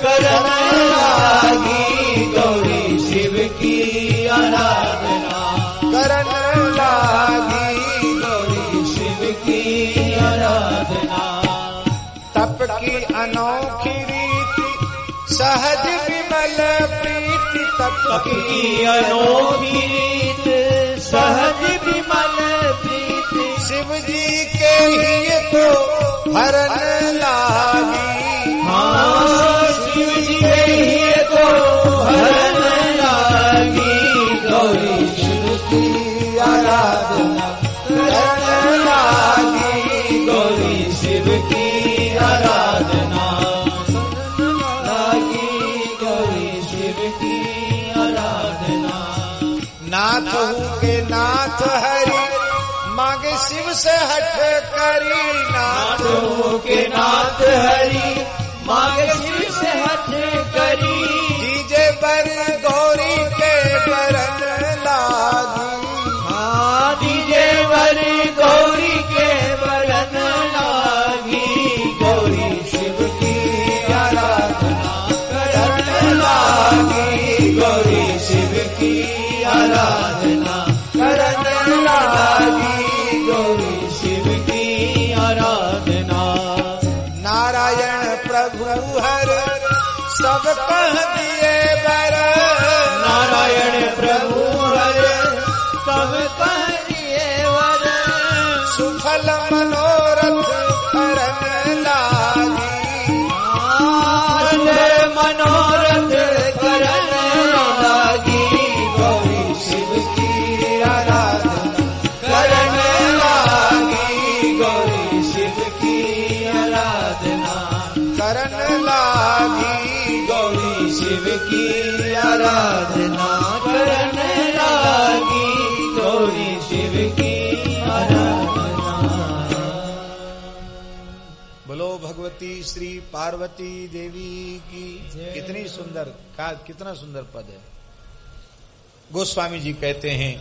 करन लागी गौरी शिव की आराधना, करन लागी गौरी शिव की आराधना। तप की अनोखी रीति सहज विमल प्रीति, तप की अनोखी रीत सहज विमल प्रीति, शिव जी के ही तो हरन लागी। हाँ शिव जी के ही तो हरन लागी गौरी शिव की आराधना, करन लागी गौरी शिव की आराधना, लागी गौरी शिव की आराधना। नाथ हूँ के नाथ हरि मांगे शिव से हठ करी, नाथ नाथों के नाथ हरि मांगे शिव से हठ करी, दीजे बर गौरी के बरन लागी। हाँ दीजे वर गौरी के बरन लागी गौरी शिव की आराधना, करन लागी गौरी शिव की आराधना, करन लागी गौरी शिव की आराधना। नारायण प्रभु हर सब कह दिए बर, नारायण प्रभु हर सब कह दिए वर, सुफल मनोरथ करन लागी। मनोरथ करन लागी गौरी शिव की आराधना, करन लागी गौरी शिव की आराधना, करन लागी गौरी शिव की आराधना, करन लागी गौरी शिव की आराधना। बोलो भगवती श्री पार्वती देवी की। कितनी सुंदर कितना सुंदर पद है। गोस्वामी जी कहते हैं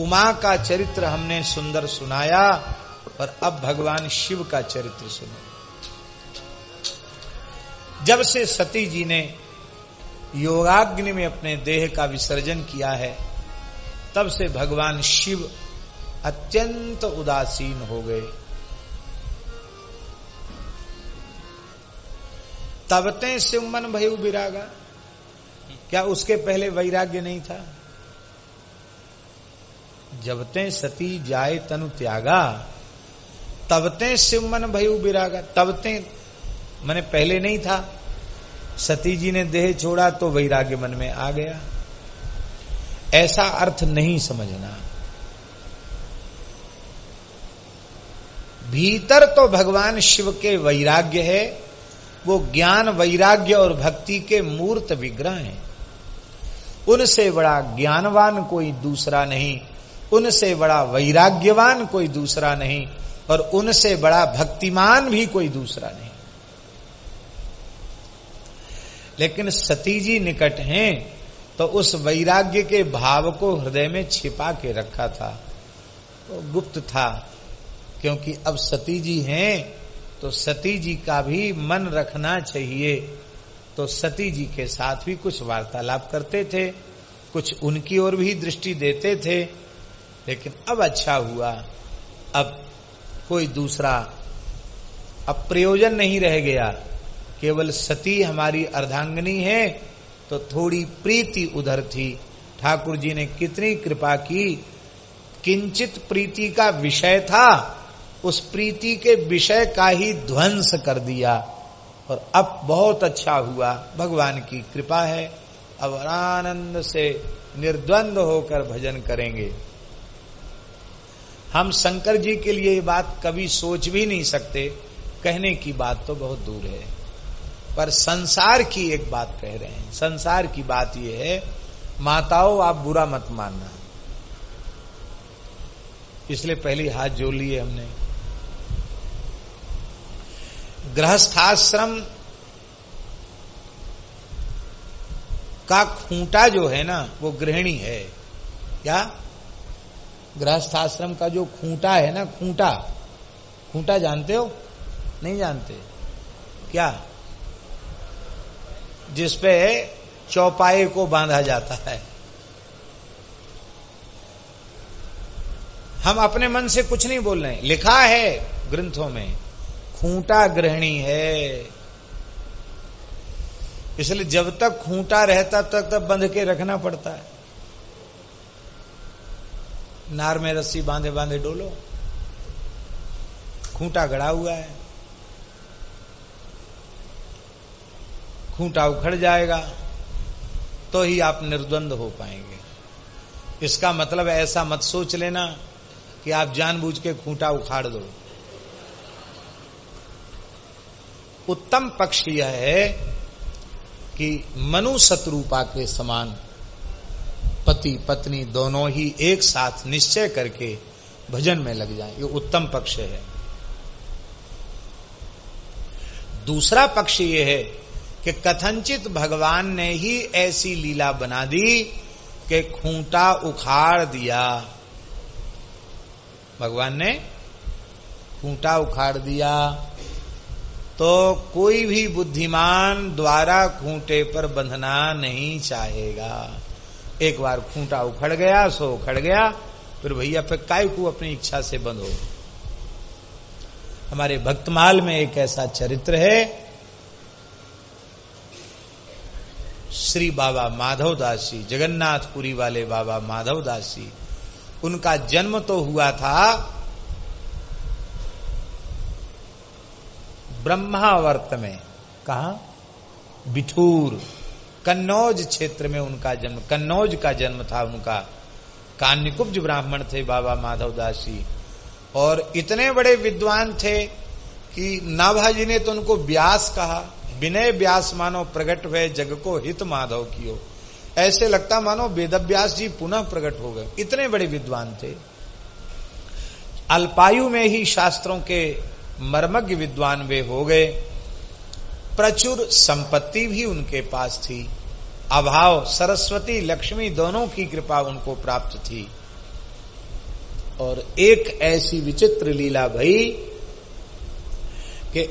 उमा का चरित्र हमने सुंदर सुनाया और अब भगवान शिव का चरित्र सुनो। जब से सती जी ने योगाग्नि में अपने देह का विसर्जन किया है तब से भगवान शिव अत्यंत उदासीन हो गए। तबते सिमन भयु विरागा, क्या उसके पहले वैराग्य नहीं था? जबते सती जाए तनु त्यागा, तबते सिमन भयु विरागा। तबते माने पहले नहीं था। सती जी ने देह छोड़ा तो वैराग्य मन में आ गया, ऐसा अर्थ नहीं समझना। भीतर तो भगवान शिव के वैराग्य है, वो ज्ञान वैराग्य और भक्ति के मूर्त विग्रह हैं। उनसे बड़ा ज्ञानवान कोई दूसरा नहीं, उनसे बड़ा वैराग्यवान कोई दूसरा नहीं, और उनसे बड़ा भक्तिमान भी कोई दूसरा नहीं। लेकिन सती जी निकट हैं तो उस वैराग्य के भाव को हृदय में छिपा के रखा था, वो गुप्त था। क्योंकि अब सती जी हैं तो सती जी का भी मन रखना चाहिए। तो सती जी के साथ भी कुछ वार्तालाप करते थे, कुछ उनकी ओर भी दृष्टि देते थे। लेकिन अब अच्छा हुआ, अब कोई दूसरा अब प्रयोजन नहीं रह गया। केवल सती हमारी अर्धांगिनी है तो थोड़ी प्रीति उधर थी। ठाकुर जी ने कितनी कृपा की, किंचित प्रीति का विषय था, उस प्रीति के विषय का ही ध्वंस कर दिया। और अब बहुत अच्छा हुआ, भगवान की कृपा है। अब आनंद से निर्द्वंद होकर भजन करेंगे। हम शंकर जी के लिए ये बात कभी सोच भी नहीं सकते, कहने की बात तो बहुत दूर है। पर संसार की एक बात कह रहे हैं। संसार की बात यह है, माताओं आप बुरा मत मानना, इसलिए पहले हाथ जोड़ लिए हमने। गृहस्थाश्रम का खूंटा जो है ना वो गृहिणी है। क्या? गृहस्थाश्रम का जो खूंटा है ना, खूंटा, खूंटा जानते हो? नहीं जानते? क्या जिसपे चौपाए को बांधा जाता है। हम अपने मन से कुछ नहीं बोल रहे हैं, लिखा है ग्रंथों में, खूंटा गृहिणी है। इसलिए जब तक खूंटा रहता तब तक बंध के रखना पड़ता है। नार में रस्सी बांधे बांधे डोलो, खूंटा गड़ा हुआ है, खूंटा उखड़ जाएगा तो ही आप निर्द्वंद हो पाएंगे। इसका मतलब ऐसा मत सोच लेना कि आप जानबूझ के खूंटा उखाड़ दो। उत्तम पक्ष यह है कि मनु शत्रुपा के समान पति पत्नी दोनों ही एक साथ निश्चय करके भजन में लग जाएं, ये उत्तम पक्ष है। दूसरा पक्ष ये है कि कथनचित भगवान ने ही ऐसी लीला बना दी कि खूंटा उखाड़ दिया। भगवान ने खूंटा उखाड़ दिया तो कोई भी बुद्धिमान द्वारा खूंटे पर बंधना नहीं चाहेगा। एक बार खूंटा उखड़ गया सो उखड़ गया, फिर भैया पे काय को अपनी इच्छा से बंधो। हमारे भक्तमाल में एक ऐसा चरित्र है, श्री बाबा माधवदास जी, जगन्नाथपुरी वाले बाबा माधवदास जी। उनका जन्म तो हुआ था ब्रह्मावर्त में, कहा बिठूर, कन्नौज क्षेत्र में उनका जन्म, कन्नौज का जन्म था उनका। कान्यकुब्ज ब्राह्मण थे बाबा माधवदास जी, और इतने बड़े विद्वान थे कि नाभाजी ने तो उनको व्यास कहा। विनय व्यास मानो प्रगट हुए जग को हित माधव कियो। ऐसे लगता मानो वेदव्यास जी पुनः प्रकट हो गए, इतने बड़े विद्वान थे। अल्पायु में ही शास्त्रों के मर्मज्ञ विद्वान वे हो गए। प्रचुर संपत्ति भी उनके पास थी। अभाव सरस्वती लक्ष्मी दोनों की कृपा उनको प्राप्त थी। और एक ऐसी विचित्र लीला भई कि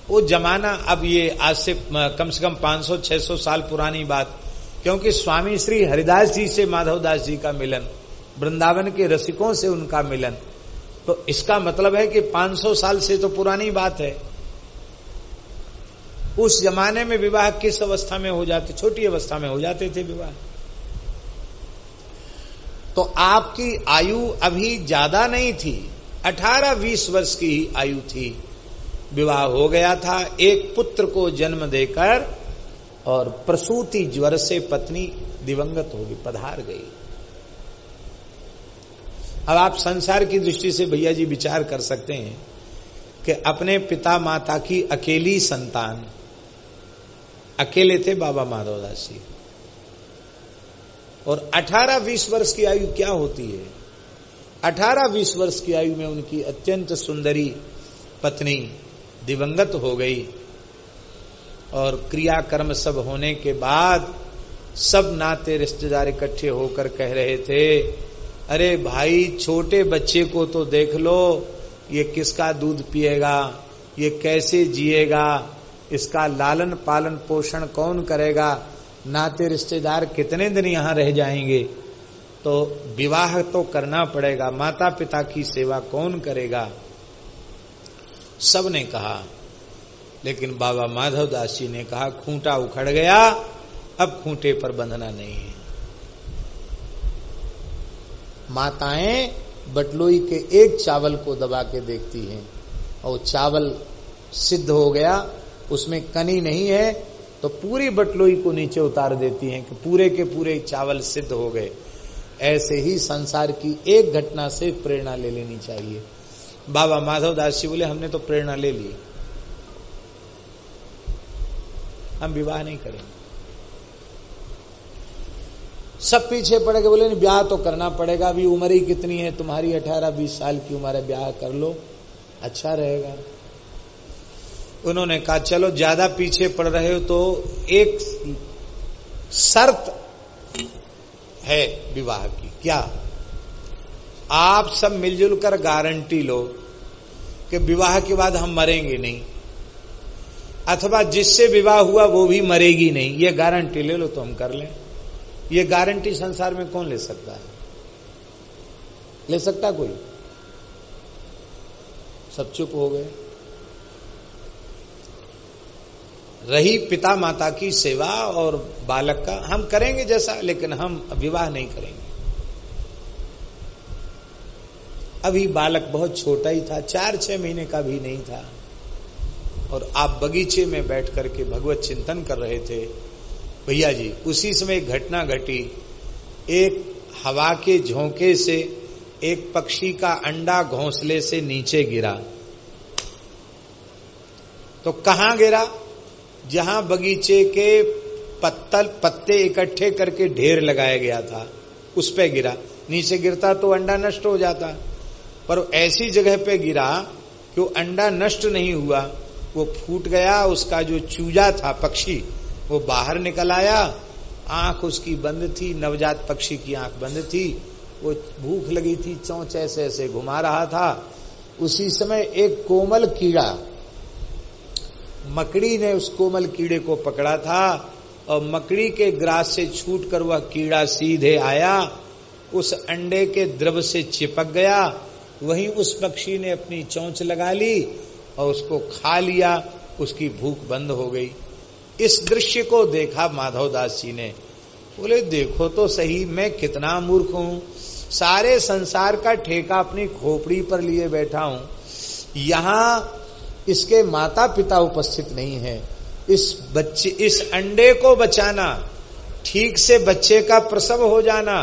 वो जमाना, अब ये आज से कम 500-600 साल पुरानी बात, क्योंकि स्वामी श्री हरिदास जी से माधवदास जी का मिलन, वृंदावन के रसिकों से उनका मिलन, तो इसका मतलब है कि 500 साल से तो पुरानी बात है। उस जमाने में विवाह किस अवस्था में हो जाते? छोटी अवस्था में हो जाते थे विवाह। तो आपकी आयु अभी ज्यादा नहीं थी, 18-20 वर्ष की ही आयु थी। विवाह हो गया था, एक पुत्र को जन्म देकर, और प्रसूति ज्वर से पत्नी दिवंगत होगी, पधार गई। अब आप संसार की दृष्टि से भैया जी विचार कर सकते हैं कि अपने पिता माता की अकेली संतान, अकेले थे बाबा माधवदास जी, और 18-20 वर्ष की आयु क्या होती है? 18-20 वर्ष की आयु में उनकी अत्यंत सुंदरी पत्नी दिवंगत हो गई। और क्रियाकर्म सब होने के बाद सब नाते रिश्तेदार इकट्ठे होकर कह रहे थे, अरे भाई छोटे बच्चे को तो देख लो, ये किसका दूध पिएगा, ये कैसे जिएगा, इसका लालन पालन पोषण कौन करेगा, नाते रिश्तेदार कितने दिन यहां रह जाएंगे, तो विवाह तो करना पड़ेगा, माता पिता की सेवा कौन करेगा। सब ने कहा, लेकिन बाबा माधवदास जी ने कहा खूंटा उखड़ गया, अब खूंटे पर बंधना नहीं है। माताएं बटलोई के एक चावल को दबा के देखती हैं, और चावल सिद्ध हो गया, उसमें कनी नहीं है, तो पूरी बटलोई को नीचे उतार देती हैं कि पूरे के पूरे चावल सिद्ध हो गए। ऐसे ही संसार की एक घटना से प्रेरणा ले लेनी चाहिए। बाबा माधवदास जी बोले, हमने तो प्रेरणा ले ली, हम विवाह नहीं करेंगे। सब पीछे पड़ गए, बोले नहीं ब्याह तो करना पड़ेगा, अभी उम्र ही कितनी है तुम्हारी, 18-20 साल की उम्र है, ब्याह कर लो, अच्छा रहेगा। उन्होंने कहा चलो ज्यादा पीछे पड़ रहे हो तो एक शर्त है विवाह की। क्या? आप सब मिलजुल कर गारंटी लो कि विवाह के बाद हम मरेंगे नहीं। अथवा जिससे विवाह हुआ वो भी मरेगी नहीं, ये गारंटी ले लो तो हम कर लें। ये गारंटी संसार में कौन ले सकता है? ले सकता कोई? सब चुप हो गए। रही पिता माता की सेवा और बालक का, हम करेंगे जैसा, लेकिन हम विवाह नहीं करेंगे। अभी बालक बहुत छोटा ही था, 4-6 महीने का भी नहीं था, और आप बगीचे में बैठ करके भगवत चिंतन कर रहे थे। भैया जी, उसी समय एक घटना घटी। एक हवा के झोंके से एक पक्षी का अंडा घोंसले से नीचे गिरा। तो कहां गिरा? जहां बगीचे के पत्ते इकट्ठे करके ढेर लगाया गया था, उस पे गिरा। नीचे गिरता तो अंडा नष्ट हो जाता, पर ऐसी जगह पे गिरा कि वो अंडा नष्ट नहीं हुआ, वो फूट गया। उसका जो चूजा था पक्षी, वो बाहर निकल आया। आंख उसकी बंद थी, नवजात पक्षी की आंख बंद थी। वो भूख लगी थी, चोंच ऐसे ऐसे घुमा रहा था। उसी समय एक कोमल कीड़ा, मकड़ी ने उस कोमल कीड़े को पकड़ा था, और मकड़ी के ग्रास से छूटकर वह कीड़ा सीधे आया, उस अंडे के द्रव से चिपक गया। वहीं उस पक्षी ने अपनी चोंच लगा ली और उसको खा लिया। उसकी भूख बंद हो गई। इस दृश्य को देखा माधवदास जी ने, बोले देखो तो सही, मैं कितना मूर्ख हूं, सारे संसार का ठेका अपनी खोपड़ी पर लिए बैठा हूं। यहां इसके माता पिता उपस्थित नहीं है। इस अंडे को बचाना, ठीक से बच्चे का प्रसव हो जाना,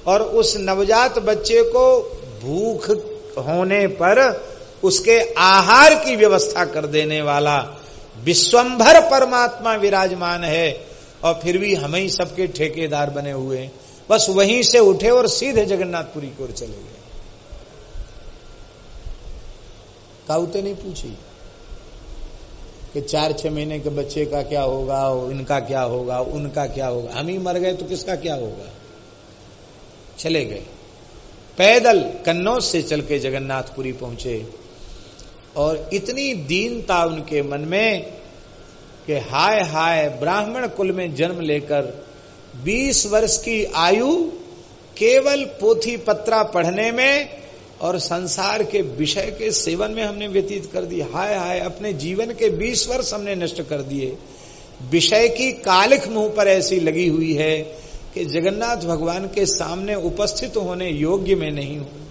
और उस नवजात बच्चे को भूख होने पर उसके आहार की व्यवस्था कर देने वाला विश्वंभर परमात्मा विराजमान है, और फिर भी हम ही सबके ठेकेदार बने हुए हैं। बस वहीं से उठे और सीधे जगन्नाथपुरी की ओर चले गए। काउते नहीं पूछी कि 4-6 महीने के बच्चे का क्या होगा, इनका क्या होगा, उनका क्या होगा। हम ही मर गए तो किसका क्या होगा। चले गए पैदल, कन्नौज से चल के जगन्नाथपुरी पहुंचे। और इतनी दीनता उनके मन में कि हाय हाय, ब्राह्मण कुल में जन्म लेकर 20 वर्ष की आयु केवल पोथी पत्रा पढ़ने में और संसार के विषय के सेवन में हमने व्यतीत कर दी। हाय हाय, अपने जीवन के 20 वर्ष हमने नष्ट कर दिए। विषय की कालिख मुंह पर ऐसी लगी हुई है कि जगन्नाथ भगवान के सामने उपस्थित होने योग्य में नहीं हूं।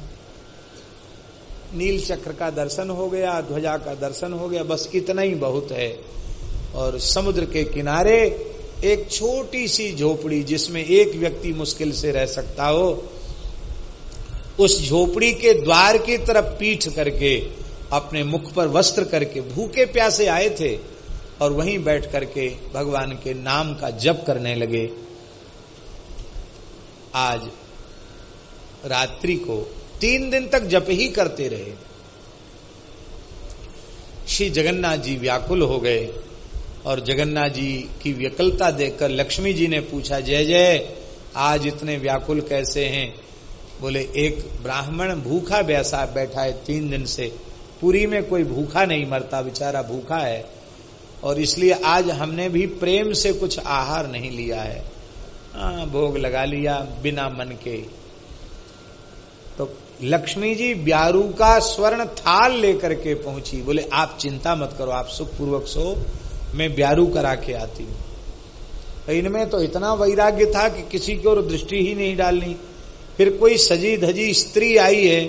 नील चक्र का दर्शन हो गया, ध्वजा का दर्शन हो गया, बस इतना ही बहुत है। और समुद्र के किनारे एक छोटी सी झोपड़ी, जिसमें एक व्यक्ति मुश्किल से रह सकता हो, उस झोपड़ी के द्वार की तरफ पीठ करके, अपने मुख पर वस्त्र करके, भूखे प्यासे आए थे, और वहीं बैठ करके भगवान के नाम का जप करने लगे। आज रात्रि को 3 दिन तक जप ही करते रहे। श्री जगन्नाथ जी व्याकुल हो गए, और जगन्नाथ जी की व्याकुलता देखकर लक्ष्मी जी ने पूछा, जय जय, आज इतने व्याकुल कैसे हैं? बोले एक ब्राह्मण भूखा बैसा बैठा है 3 दिन से, पुरी में कोई भूखा नहीं मरता, बेचारा भूखा है, और इसलिए आज हमने भी प्रेम से कुछ आहार नहीं लिया है। भोग लगा लिया बिना मन के। तो लक्ष्मी जी ब्यारू का स्वर्ण थाल लेकर के पहुंची। बोले आप चिंता मत करो, आप सुखपूर्वक सो, मैं ब्यारू करा के आती हूं। इनमें तो इतना वैराग्य था कि किसी की ओर दृष्टि ही नहीं डालनी। फिर कोई सजी धजी स्त्री आई है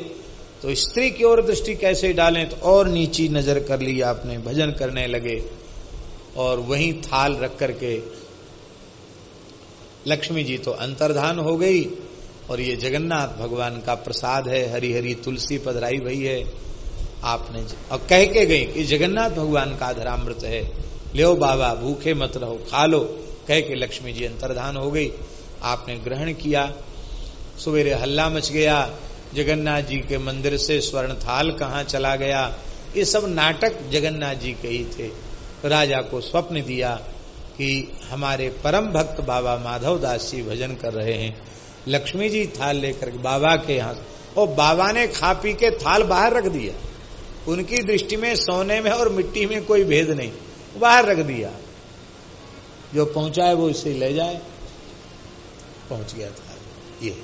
तो स्त्री की ओर दृष्टि कैसे डालें, तो और नीची नजर कर ली आपने, भजन करने लगे। और वहीं थाल रख करके लक्ष्मी जी तो अंतर्धान हो गई। और ये जगन्नाथ भगवान का प्रसाद है, हरी हरी तुलसी पधराई भई है आपने, और कह के गई कि जगन्नाथ भगवान का अधरामृत है, लो बाबा भूखे मत रहो, खा लो, कह के लक्ष्मी जी अंतर्धान हो गई। आपने ग्रहण किया। सवेरे हल्ला मच गया, जगन्नाथ जी के मंदिर से स्वर्ण थाल कहाँ चला गया। ये सब नाटक जगन्नाथ जी के ही थे। राजा को स्वप्न दिया कि हमारे परम भक्त बाबा माधवदास जी भजन कर रहे हैं। लक्ष्मी जी थाल लेकर बाबा के यहाँ, और बाबा ने खा पी के थाल बाहर रख दिया। उनकी दृष्टि में सोने में और मिट्टी में कोई भेद नहीं, बाहर रख दिया, जो पहुंचाए वो इसे ले जाए, पहुंच गया था ये।